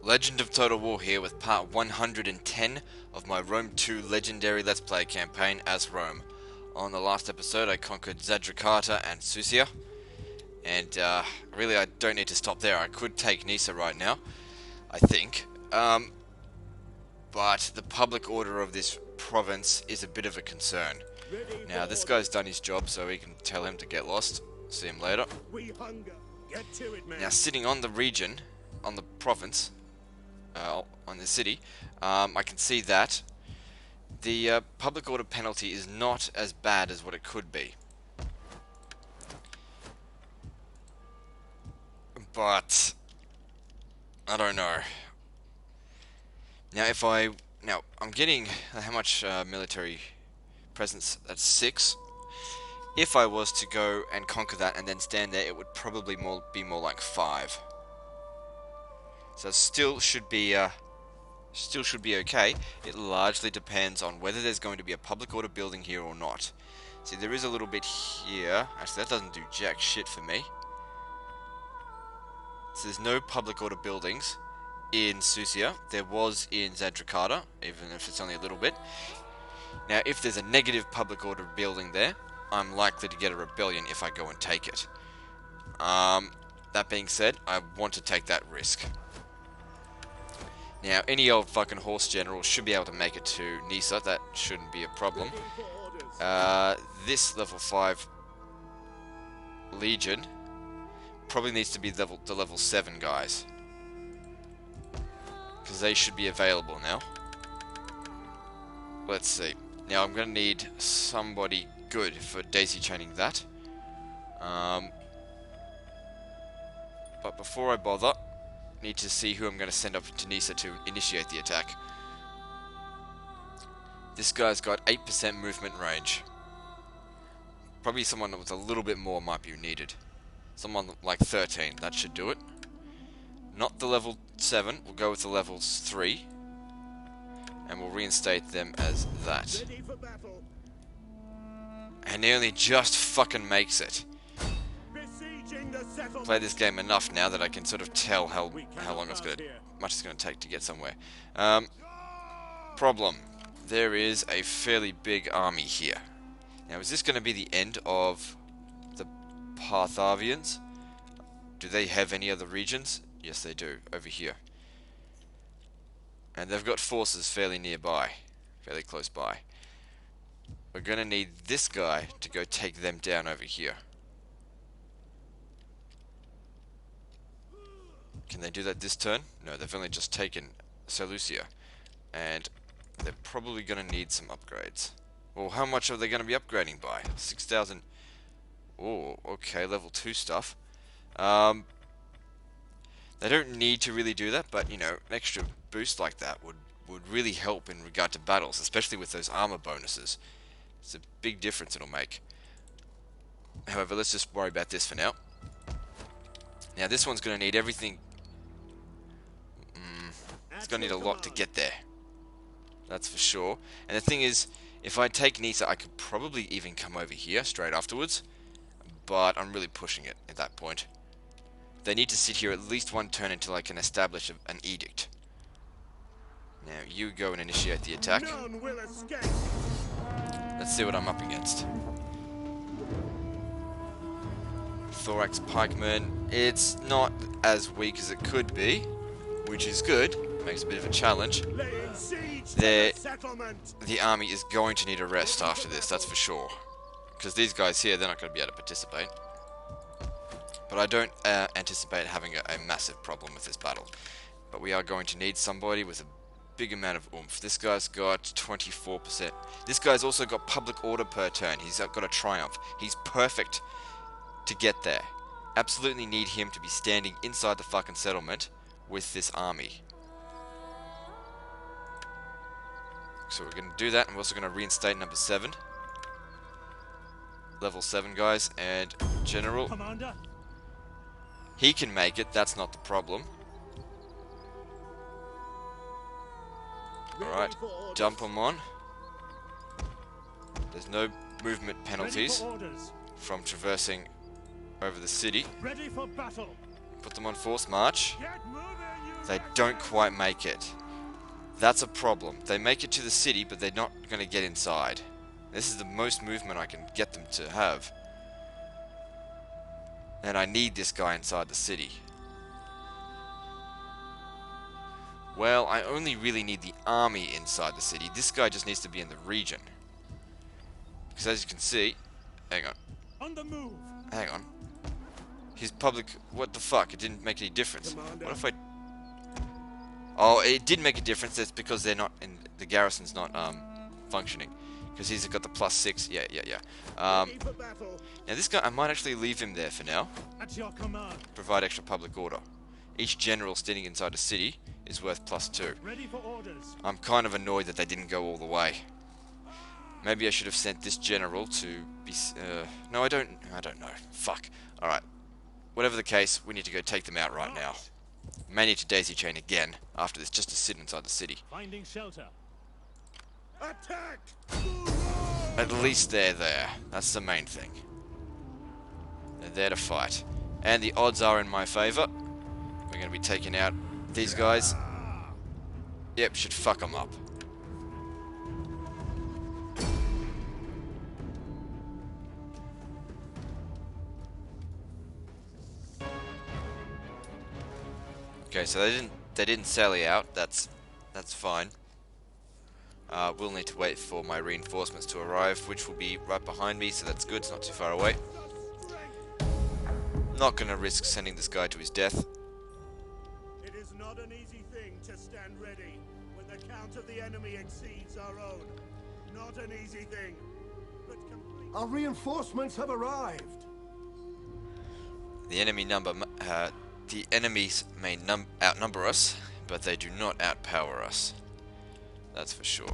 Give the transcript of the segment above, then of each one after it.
Legend of Total War here with part 110 of my Rome 2 Legendary Let's Play campaign as Rome. On the last episode I conquered Zadrakata and Susia, and really I don't need to stop there. I could take Nisa right now, I think, but the public order of this province is a bit of a concern. Now this guy's done his job, so we can tell him to get lost. See him later. Now sitting on the region, on the province, on the city, I can see that the public order penalty is not as bad as what it could be. But I don't know. Now I'm getting how much military presence? That's 6. If I was to go and conquer that and then stand there, it would probably be more like 5. So it still should be okay. It largely depends on whether there's going to be a public order building here or not. See, there is a little bit here. Actually, that doesn't do jack shit for me. So there's no public order buildings in Susia. There was in Zadrakata, even if it's only a little bit. Now, if there's a negative public order building there, I'm likely to get a rebellion if I go and take it. That being said, I want to take that risk. Now, any old fucking horse general should be able to make it to Nisa. That shouldn't be a problem. This level 5 Legion probably needs to be the level 7 guys, because they should be available now. Let's see. Now, I'm going to need somebody good for daisy chaining that. But before I bother, need to see who I'm going to send up to Nisa to initiate the attack. This guy's got 8% movement range. Probably someone with a little bit more might be needed. Someone like 13, that should do it. Not the level 7, we'll go with the level 3. And we'll reinstate them as that. And he only just fucking makes it. Play this game enough now that I can sort of tell how long much it's gonna take to get somewhere. Problem. There is a fairly big army here. Now, is this going to be the end of the Parthavians? Do they have any other regions? Yes, they do, over here. And they've got forces fairly nearby, fairly close by. We're going to need this guy to go take them down over here. Can they do that this turn? No, they've only just taken Seleucia. And they're probably going to need some upgrades. Well, how much are they going to be upgrading by? 6,000. Oh, okay, level 2 stuff. They don't need to really do that, but, you know, an extra boost like that would really help in regard to battles, especially with those armor bonuses. It's a big difference it'll make. However, let's just worry about this for now. Now, this one's going to need everything. It's going to need a lot to get there. That's for sure. And the thing is, if I take Nisa, I could probably even come over here straight afterwards. But I'm really pushing it at that point. They need to sit here at least one turn until I can establish an edict. Now, you go and initiate the attack. Let's see what I'm up against. Thorax Pikeman. It's not as weak as it could be, which is good. Makes a bit of a challenge. The army is going to need a rest after this, that's for sure. Because these guys here, they're not going to be able to participate. But I don't anticipate having a massive problem with this battle. But we are going to need somebody with a big amount of oomph. This guy's got 24%. This guy's also got public order per turn. He's got a triumph. He's perfect to get there. Absolutely need him to be standing inside the fucking settlement with this army. So we're going to do that, and we're also going to reinstate number 7. Level 7 guys, and General. Commander? He can make it, that's not the problem. Alright, dump him on. There's no movement penalties from traversing over the city. Ready for battle. Put them on force march. Get moving, They don't quite make it. That's a problem. They make it to the city, but they're not going to get inside. This is the most movement I can get them to have. And I need this guy inside the city. Well, I only really need the army inside the city. This guy just needs to be in the region. Because as you can see... Hang on. On the move. Hang on. His public... What the fuck? It didn't make any difference. What if I... Oh, it did make a difference. That's because they're not... the garrison's not functioning. Because he's got the +6. Yeah. Now this guy, I might actually leave him there for now. At your command. Provide extra public order. Each general standing inside a city is worth +2. Ready for orders. I'm kind of annoyed that they didn't go all the way. Maybe I should have sent this general to be... no, I don't know. Fuck. Alright. Whatever the case, we need to go take them out right now. May need to daisy chain again after this just to sit inside the city. Finding shelter. Attack! At least they're there. That's the main thing. They're there to fight. And the odds are in my favour. We're going to be taking out these guys. Yep, should fuck them up. Okay, so they didn't sally out. That's fine. We'll need to wait for my reinforcements to arrive, which will be right behind me, so that's good. It's not too far away. Not gonna risk sending this guy to his death. It is not an easy thing to stand ready when the count of the enemy exceeds our own. Not an easy thing, but complete. Our reinforcements have arrived. The enemies may outnumber us, but they do not outpower us. That's for sure.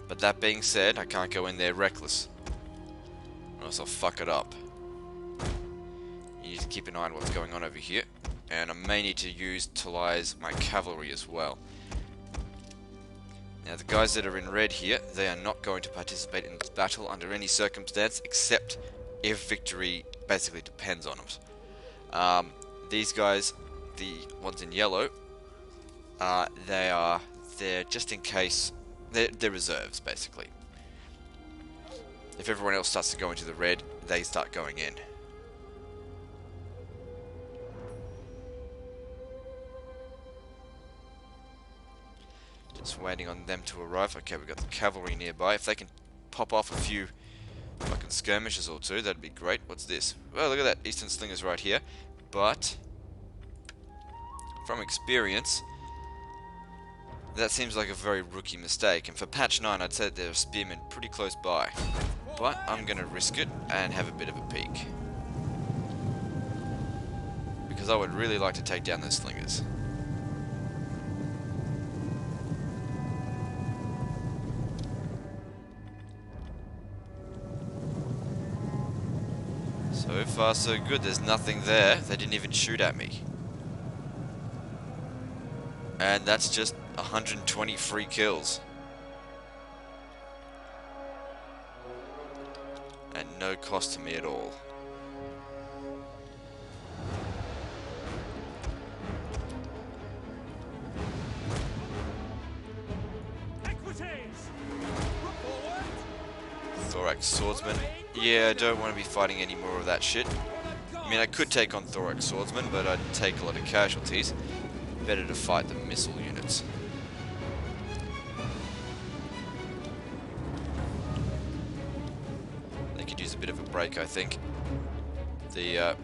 But that being said, I can't go in there reckless, or else I'll fuck it up. You need to keep an eye on what's going on over here, and I may need to utilize my cavalry as well. Now the guys that are in red here, they are not going to participate in this battle under any circumstance, except if victory basically depends on it. These guys, the ones in yellow, they're just in case, they're reserves basically. If everyone else starts to go into the red, they start going in. Just waiting on them to arrive. Okay, we've got the cavalry nearby. If they can pop off a few fucking skirmishes or two, that'd be great. What's this? Well, look at that. Eastern Slinger's right here. But from experience, that seems like a very rookie mistake. And for patch 9, I'd say that there are spearmen pretty close by. But I'm going to risk it and have a bit of a peek. Because I would really like to take down those slingers. So far so good, there's nothing there. They didn't even shoot at me. And that's just 120 free kills. And no cost to me at all. Thorax Swordsman. Yeah, I don't want to be fighting any more of that shit. I mean, I could take on Thorax Swordsman, but I'd take a lot of casualties. Better to fight the missile units. They could use a bit of a break, I think. The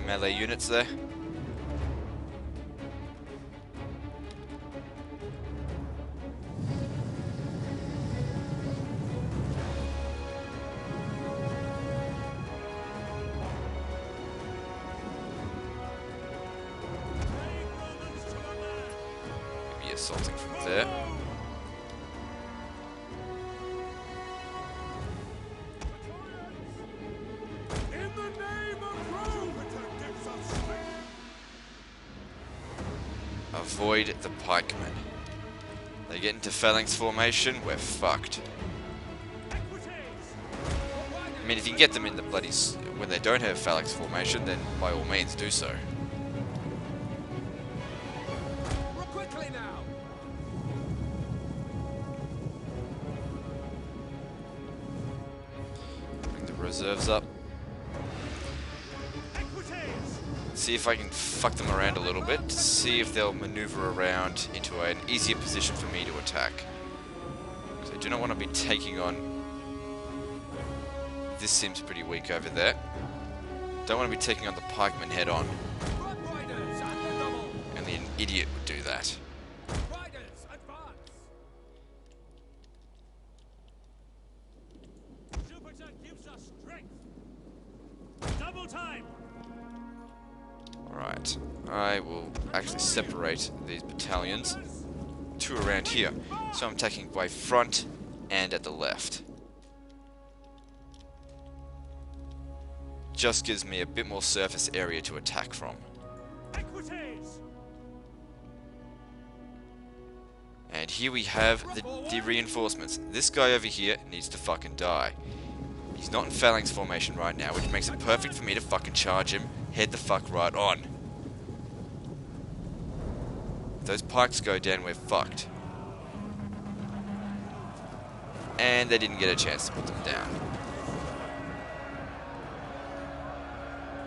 melee units there. Assaulting from there. In the name of Rome! Avoid the pikemen. They get into phalanx formation, we're fucked. mean, if you can get them in the bloody when they don't have phalanx formation, then by all means do so. Quickly now. Bring the reserves up. See if I can fuck them around a little bit, to see if they'll maneuver around into an easier position for me to attack. So I do not want to be taking on... This seems pretty weak over there. Don't want to be taking on the pikemen head on. Only an idiot would do that. Jupiter gives us strength. Double time. Alright, I will actually separate these battalions. Two around here. So I'm attacking by front and at the left. Just gives me a bit more surface area to attack from. Equites. And here we have the reinforcements. This guy over here needs to fucking die. He's not in phalanx formation right now, which makes it perfect for me to fucking charge him, head the fuck right on. If those pikes go down, we're fucked. And they didn't get a chance to put them down.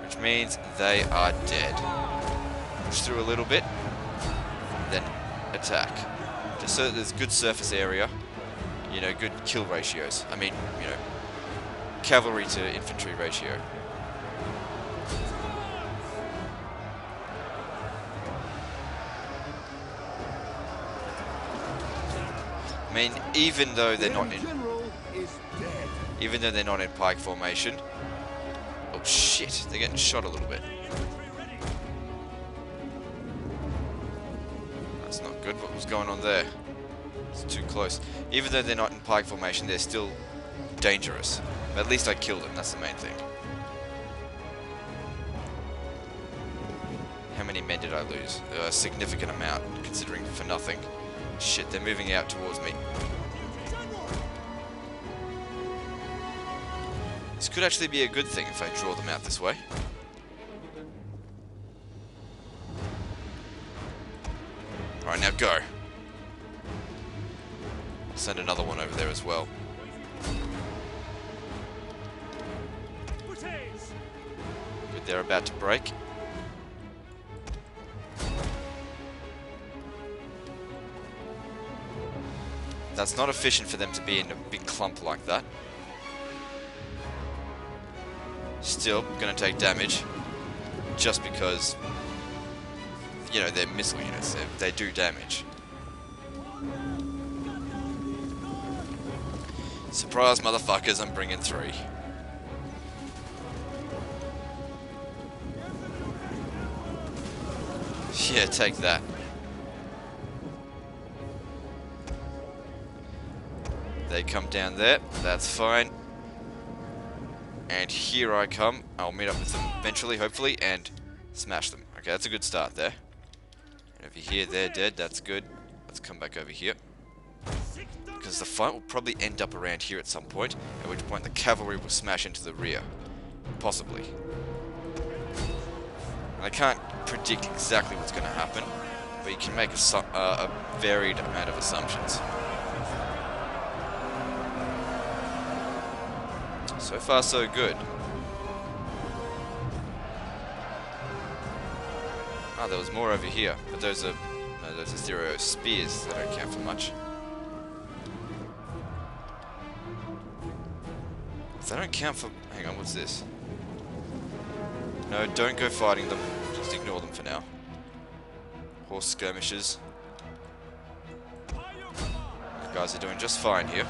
Which means they are dead. Push through a little bit, then attack. Just so that there's good surface area, you know, good kill ratios. I mean, you know, cavalry to infantry ratio. I mean, even though they're not in, General is dead. even though they're not in pike formation. Oh shit! They're getting shot a little bit. That's not good. What was going on there? It's too close. Even though they're not in pike formation, they're still dangerous. But at least I killed them. That's the main thing. How many men did I lose? A significant amount, considering for nothing. Shit, they're moving out towards me. This could actually be a good thing if I draw them out this way. Alright, now go. I'll send another one over there as well. Good, they're about to break. That's not efficient for them to be in a big clump like that. Still, gonna take damage. Just because, you know, they're missile units. They do damage. Surprise, motherfuckers, I'm bringing 3. Yeah, take that. They come down there, that's fine. And here I come. I'll meet up with them eventually, hopefully, and smash them. Okay, that's a good start there. And over here, they're dead, that's good. Let's come back over here. Because the fight will probably end up around here at some point, at which point the cavalry will smash into the rear. Possibly. And I can't predict exactly what's going to happen, but you can make a varied amount of assumptions. So far, so good. Ah, there was more over here, but those are 0 spears that don't count for much. They don't count for... Hang on, what's this? No, don't go fighting them. Just ignore them for now. Horse skirmishes. You guys are doing just fine here.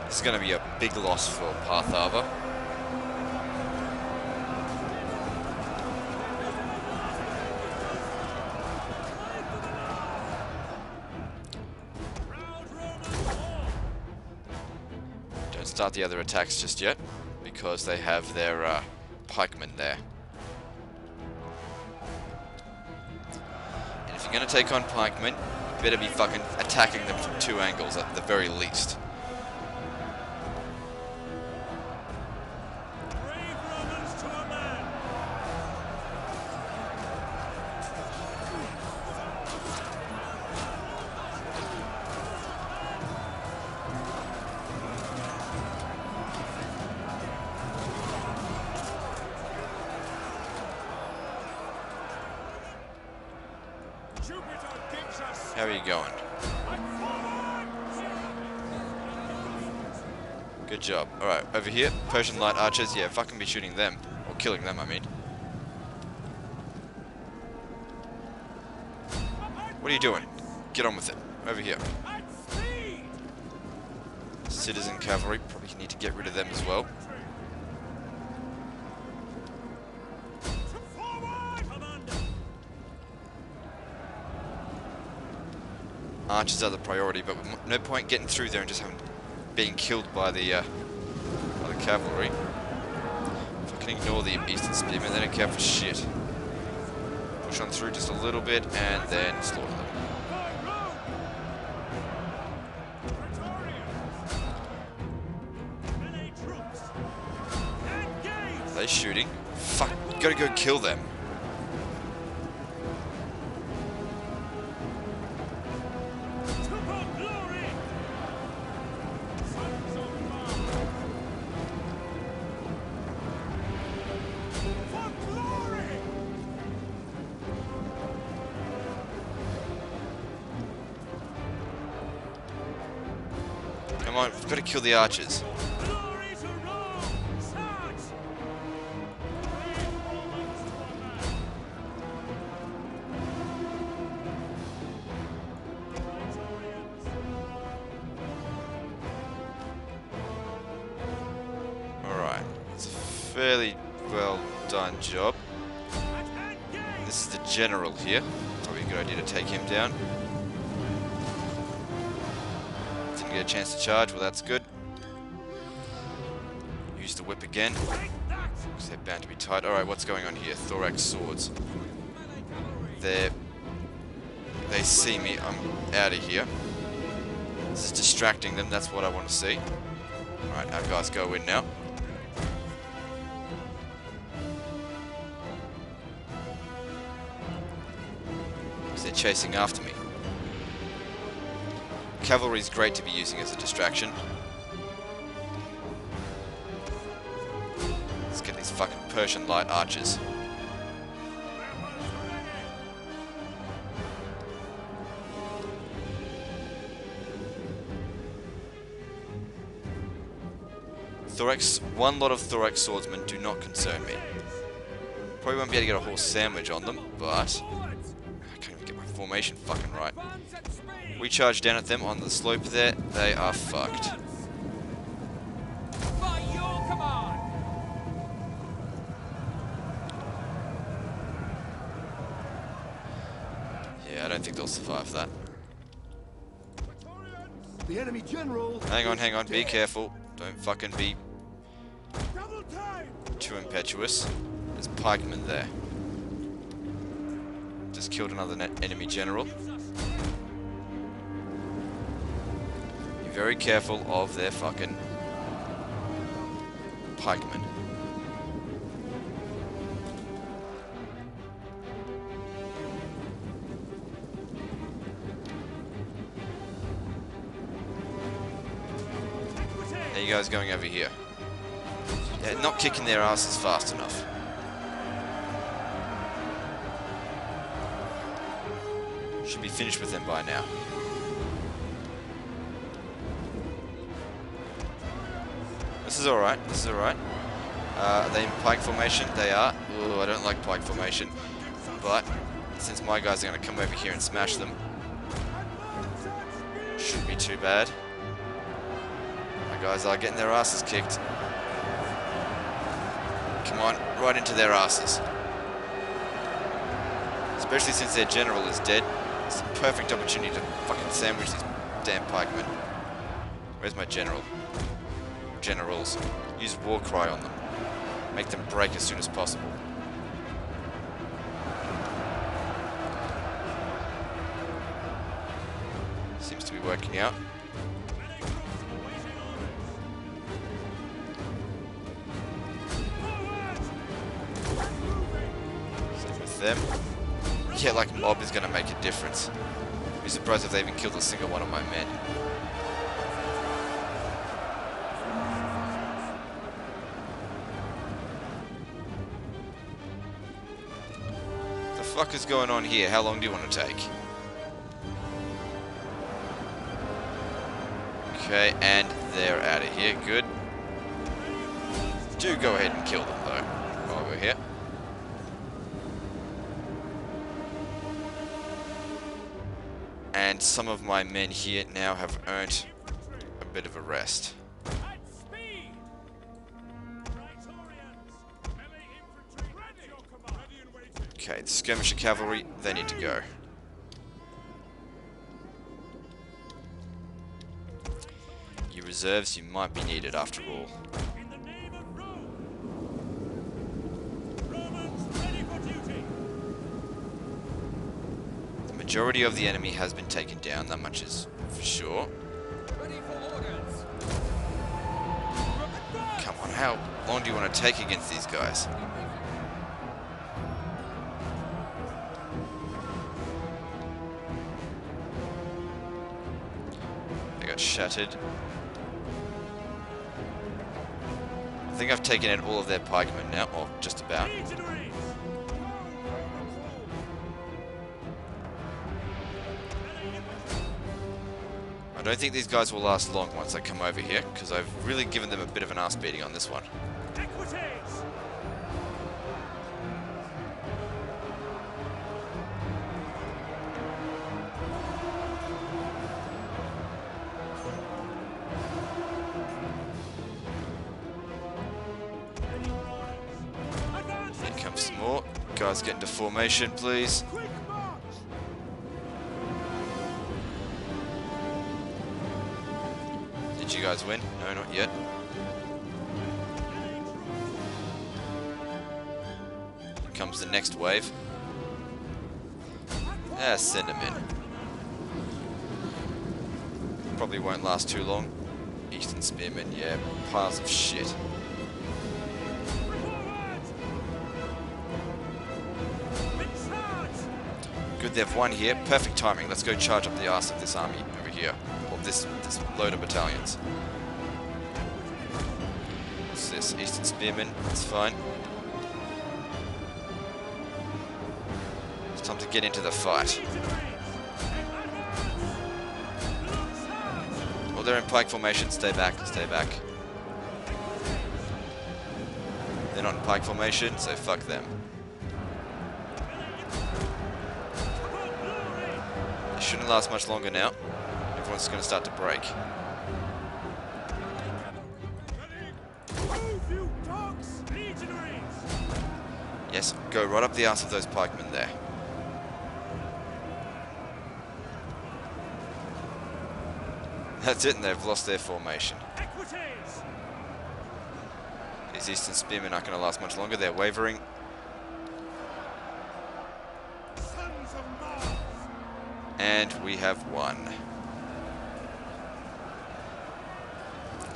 This is going to be a big loss for Partharva. Don't start the other attacks just yet, because they have their pikemen there. And if you're going to take on pikemen, you better be fucking attacking them from 2 angles at the very least. Brave Romans to a man. Jupiter gives us How are you going? Good job. Alright, over here, Persian light archers. Yeah, fucking be shooting them. Or killing them, I mean. What are you doing? Get on with it. Over here. at speed. Citizen cavalry. Probably need to get rid of them as well. To forward, Commander. Archers are the priority, but no point getting through there and just being killed by the cavalry. If I can ignore the eastern spearmen, they don't care for shit. Push on through just a little bit and then slaughter them. Melee troops. Engage. Are they shooting? Fuck, gotta go kill them. To for glory. Sons of Mars. For glory. Come on, we've got to kill the archers. Glory to Rome. Sarge. Brave Romans to a man. Praetorians. Alright, it's a fairly well done job. At engage. This is the general here. Probably a good idea to take him down. Didn't get a chance to charge, well that's good. Use the whip again, Take that. because they're bound to be tight. Alright, what's going on here? Thorax swords. They see me, I'm out of here. This is distracting them, that's what I want to see. Alright, our guys go in now. Because they're chasing after me. Cavalry is great to be using as a distraction. Let's get these fucking Persian light archers. One lot of thorax swordsmen do not concern me. Probably won't be able to get a horse sandwich on them, but I can't even get my formation fucking right. Advance at speed. We charge down at them on the slope there, they are fucked. By your command! Yeah, I don't think they'll survive that. The enemy general. Hang on, be careful. Don't fucking be Double time! too impetuous. There's pikemen there. Just killed another enemy general. Be very careful of their fucking pikemen. There you guys going over here. Yeah, not kicking their asses fast enough. Should be finished with them by now. This is alright, this is alright. Are they in pike formation? They are. Ooh, I don't like pike formation. But, since my guys are going to come over here and smash them, shouldn't be too bad. My guys are getting their asses kicked. Come on, right into their asses. Especially since their general is dead. It's a perfect opportunity to fucking sandwich these damn pikemen. Where's my general? Generals. Use war cry on them. Make them break as soon as possible. be working out. Same with them. Yeah, like mob is going to make a difference. I'd be surprised if they even killed a single one of my men. The fuck is going on here? How long do you want to take? Okay, and they're out of here. Good. Do go ahead and kill them though, while we're here. And some of my men here now have earned a bit of a rest. At speed! Praetorians! Melee infantry ready! Your command. Ready and waiting. Okay, the skirmisher cavalry, they need to go. Your reserves, you might be needed after all. In the name of Rome! Romans ready for duty! The majority of the enemy has been taken down, that much is for sure. Ready for orders. Come on, how long do you want to take against these guys? They got shattered. I think I've taken out all of their pikemen now, or just about. Legionaries! I don't think these guys will last long once I come over here, because I've really given them a bit of an ass beating on this one. Equites! Advance! Here comes some more. Guys, get into formation, please. Quick march! Did you guys win? No, not yet. Here comes the next wave. Send them in. Probably won't last too long. Eastern Spearmen, yeah, piles of shit. Forward! Charge! Good, they've won here. Perfect timing. Let's go charge up the arse of this army over here. Or this load of battalions. What's this? Eastern Spearmen. That's fine. It's time to get into the fight. Well, they're in pike formation. Stay back. Stay back. They're not in pike formation, so fuck them. It shouldn't last much longer now. Everyone's going to start to break. Move, you dogs! Legionaries! Yes, go right up the arse of those pikemen there. That's it, and they've lost their formation. Equites! These Eastern Spearmen aren't going to last much longer. They're wavering. Sons of Mars! And we have won.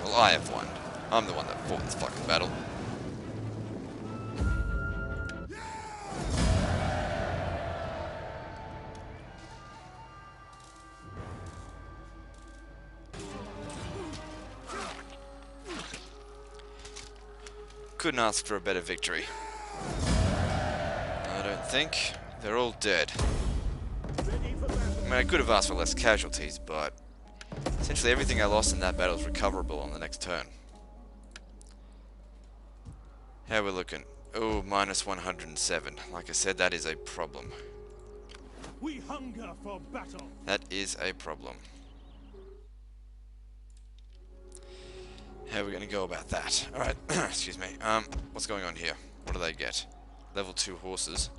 Well, I have won. I'm the one that fought this fucking battle. Couldn't ask for a better victory. I don't think. They're all dead. Ready for battle! I mean, I could have asked for less casualties, but essentially everything I lost in that battle is recoverable on the next turn. How we looking? Oh, minus 107. Like I said, that is a problem. We hunger for battle! That is a problem. How are we going to go about that? Alright, excuse me. What's going on here? What do they get? Level 2 horses.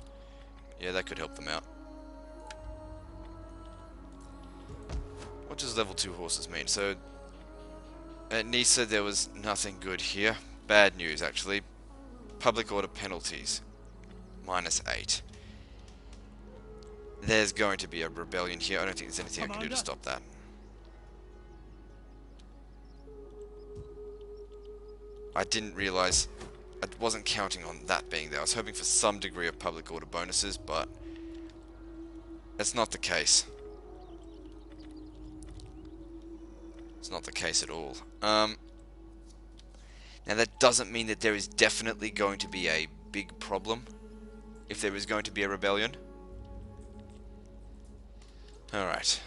Yeah, that could help them out. What does level 2 horses mean? So, at Nisa there was nothing good here. Bad news, actually. Public order penalties. Minus 8. There's going to be a rebellion here. I don't think there's anything I can do to stop that. I didn't realize, I wasn't counting on that being there. I was hoping for some degree of public order bonuses, but that's not the case. It's not the case at all. Now that doesn't mean that there is definitely going to be a big problem if there is going to be a rebellion. Alright,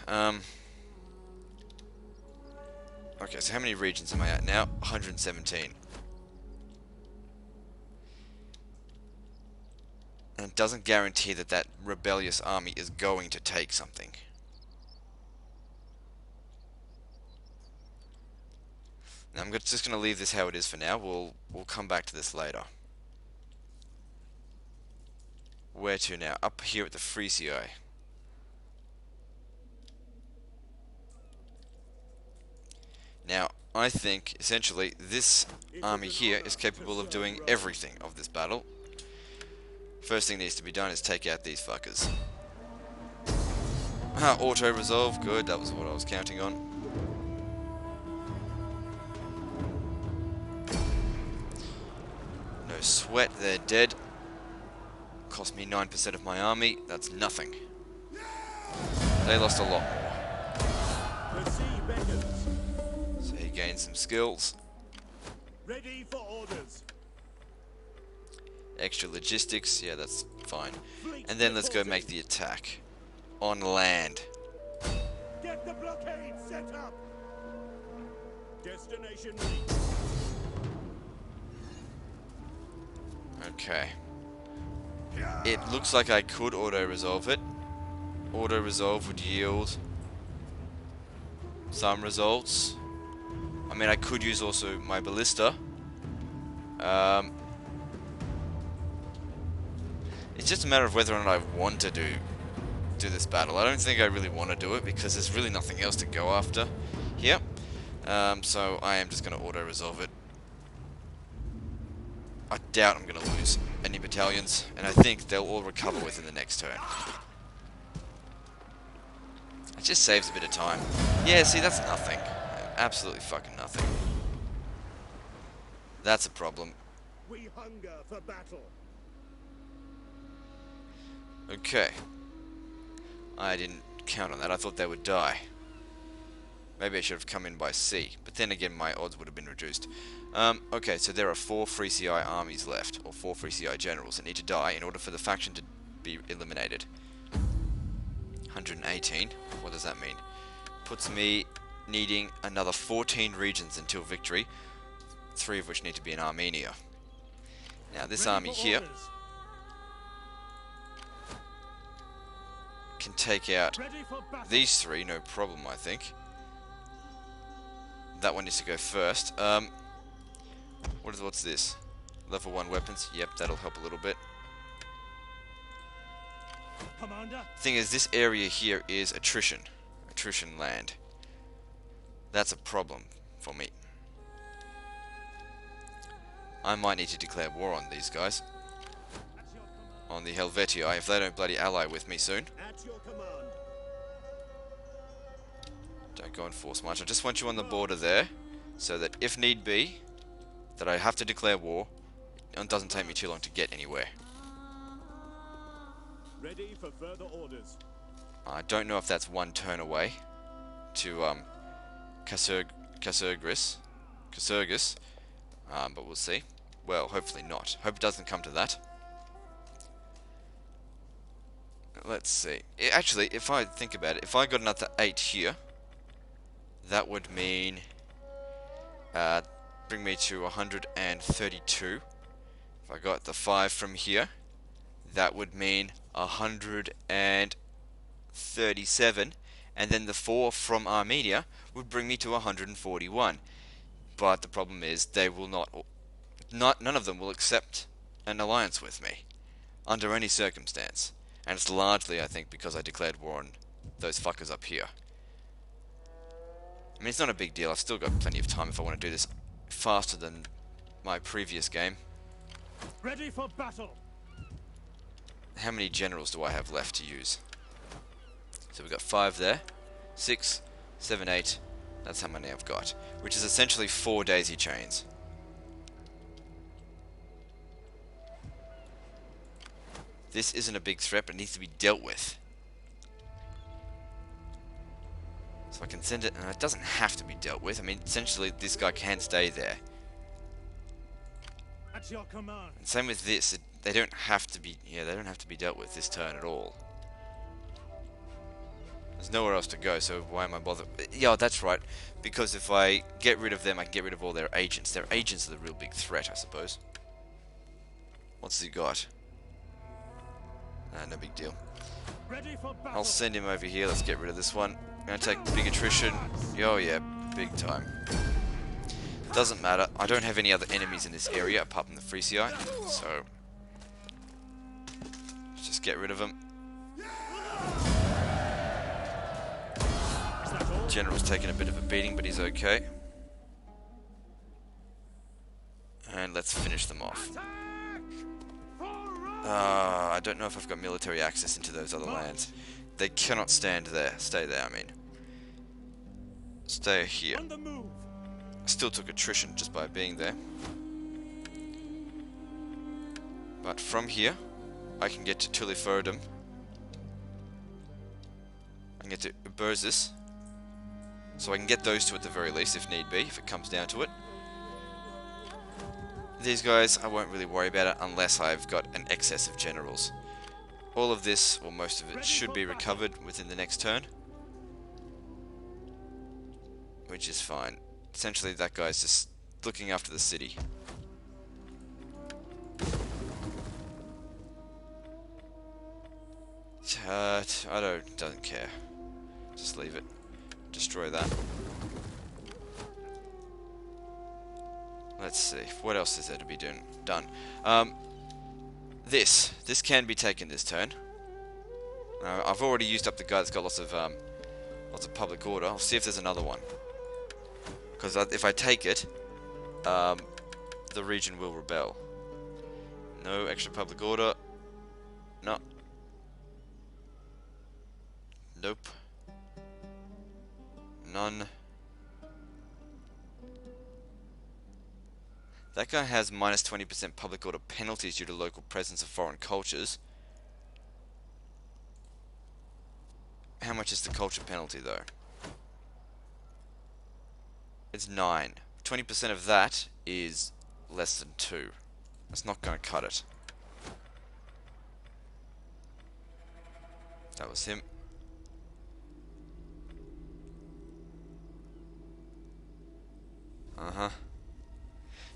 okay, so how many regions am I at now? 117. And it doesn't guarantee that that rebellious army is going to take something. Now I'm just going to leave this how it is for now. We'll come back to this later. Where to now? Up here at the Frisiae. Now, I think, essentially, this army here is capable of doing everything of this battle. First thing needs to be done is take out these fuckers. Ah, auto-resolve, good, that was what I was counting on. No sweat, they're dead. Cost me 9% of my army, that's nothing. They lost a lot more. The sea beckons. So he gained some skills. Ready for orders. Extra logistics, yeah, that's fine. And then let's go make the attack. On land. Get the blockade set up. Destination reached. Okay. It looks like I could auto-resolve it. Auto-resolve would yield some results. I mean, I could use also my ballista. It's just a matter of whether or not I want to do this battle. I don't think I really want to do it because there's really nothing else to go after here. So I am just going to auto-resolve it. I doubt I'm going to lose any battalions, and I think they'll all recover within the next turn. It just saves a bit of time. Yeah, see, that's nothing. Absolutely fucking nothing. That's a problem. We hunger for battle. Okay. I didn't count on that. I thought they would die. Maybe I should have come in by sea. But then again, my odds would have been reduced. Okay, so there are 4 Frisiae armies left, or 4 Frisiae generals that need to die in order for the faction to be eliminated. 118. What does that mean? Puts me needing another 14 regions until victory, 3 of which need to be in Armenia. Now, this Ready army for here orders. can take out Ready for battle. these 3, no problem, I think. That one needs to go first. What's this? Level 1 weapons? Yep, that'll help a little bit. Commander. Thing is, this area here is attrition land. That's a problem for me. I might need to declare war on these guys. On the Helvetii, if they don't bloody ally with me soon. At your command. Don't go and force march. I just want you on the border there, so that if need be, that I have to declare war, it doesn't take me too long to get anywhere. Ready for further orders. I don't know if that's 1 turn away to Casurgis, but we'll see. Well, hopefully not. Hope it doesn't come to that. Let's see. Actually, if I think about it, if I got another 8 here, that would mean bring me to 132. If I got the 5 from here, that would mean 137, and then the 4 from Armenia would bring me to 141. But the problem is they will none of them will accept an alliance with me under any circumstance, and it's largely, I think, because I declared war on those fuckers up here. I mean, it's not a big deal. I've still got plenty of time if I want to do this faster than my previous game. Ready for battle. How many generals do I have left to use? So we've got 5 there. 6, 7, 8. That's how many I've got. Which is essentially 4 daisy chains. This isn't a big threat, but it needs to be dealt with. So I can send it, and it doesn't have to be dealt with. I mean, essentially, this guy can stay there. At your command. And same with this. They don't have to be. Yeah, they don't have to be dealt with this turn at all. There's nowhere else to go, so why am I bothered? Yeah, that's right. Because if I get rid of them, I can get rid of all their agents. Their agents are the real big threat, I suppose. What's he got? No big deal. Ready for battle. I'll send him over here. Let's get rid of this one. Gonna take big attrition. Oh yeah, big time. Doesn't matter. I don't have any other enemies in this area apart from the Frisi, so let's just get rid of them. General's taking a bit of a beating, but he's okay. And let's finish them off. I don't know if I've got military access into those other lands. They cannot stand there. Stay there, I mean. Stay here. On the move. Still took attrition just by being there. But from here, I can get to Tuliforidum. I can get to Uberzus. So I can get those two at the very least if need be, if it comes down to it. These guys, I won't really worry about it unless I've got an excess of generals. All of this, or most of it, should be recovered within the next turn. Which is fine. Essentially, that guy's just looking after the city. I don't care. Just leave it. Destroy that. Let's see. What else is there to be done? This can be taken this turn. I've already used up the guy that's got lots of public order. I'll see if there's another one. Because if I take it, the region will rebel. No extra public order. No. Nope. None. That guy has minus 20% public order penalties due to local presence of foreign cultures. How much is the culture penalty though? It's 9. 20% of that is less than 2. That's not going to cut it. That was him.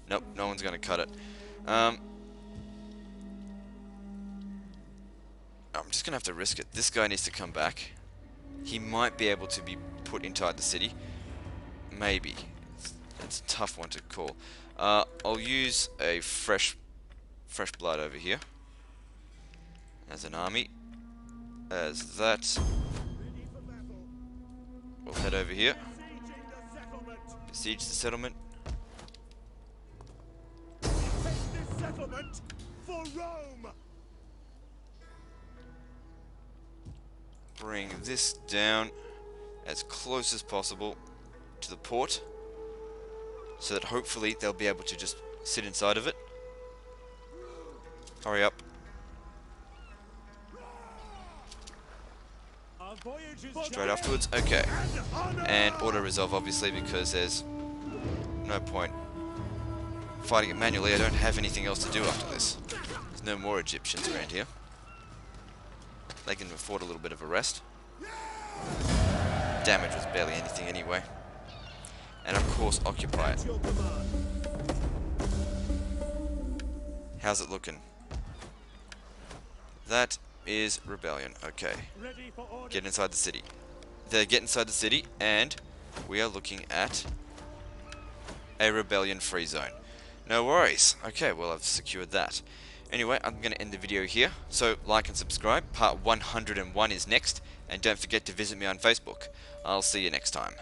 Nope, no one's going to cut it. I'm just going to have to risk it. This guy needs to come back. He might be able to be put inside the city. Maybe. It's a tough one to call. I'll use a fresh blood over here as an army. As that. We'll head over here. Besiege the settlement. Settlement for Rome. Bring this down as close as possible to the port, so that hopefully they'll be able to just sit inside of it. Hurry up. Our voyage is Straight afterwards. Okay. And auto-resolve, obviously, because there's no point fighting it manually. I don't have anything else to do after this. There's no more Egyptians around here. They can afford a little bit of a rest. Damage was barely anything anyway. And of course, occupy it. How's it looking? That is rebellion. Okay. ready for order. Get inside the city. They get inside the city, and we are looking at a rebellion-free zone. No worries. Okay, well, I've secured that. Anyway, I'm going to end the video here. So, like and subscribe. Part 101 is next. And don't forget to visit me on Facebook. I'll see you next time.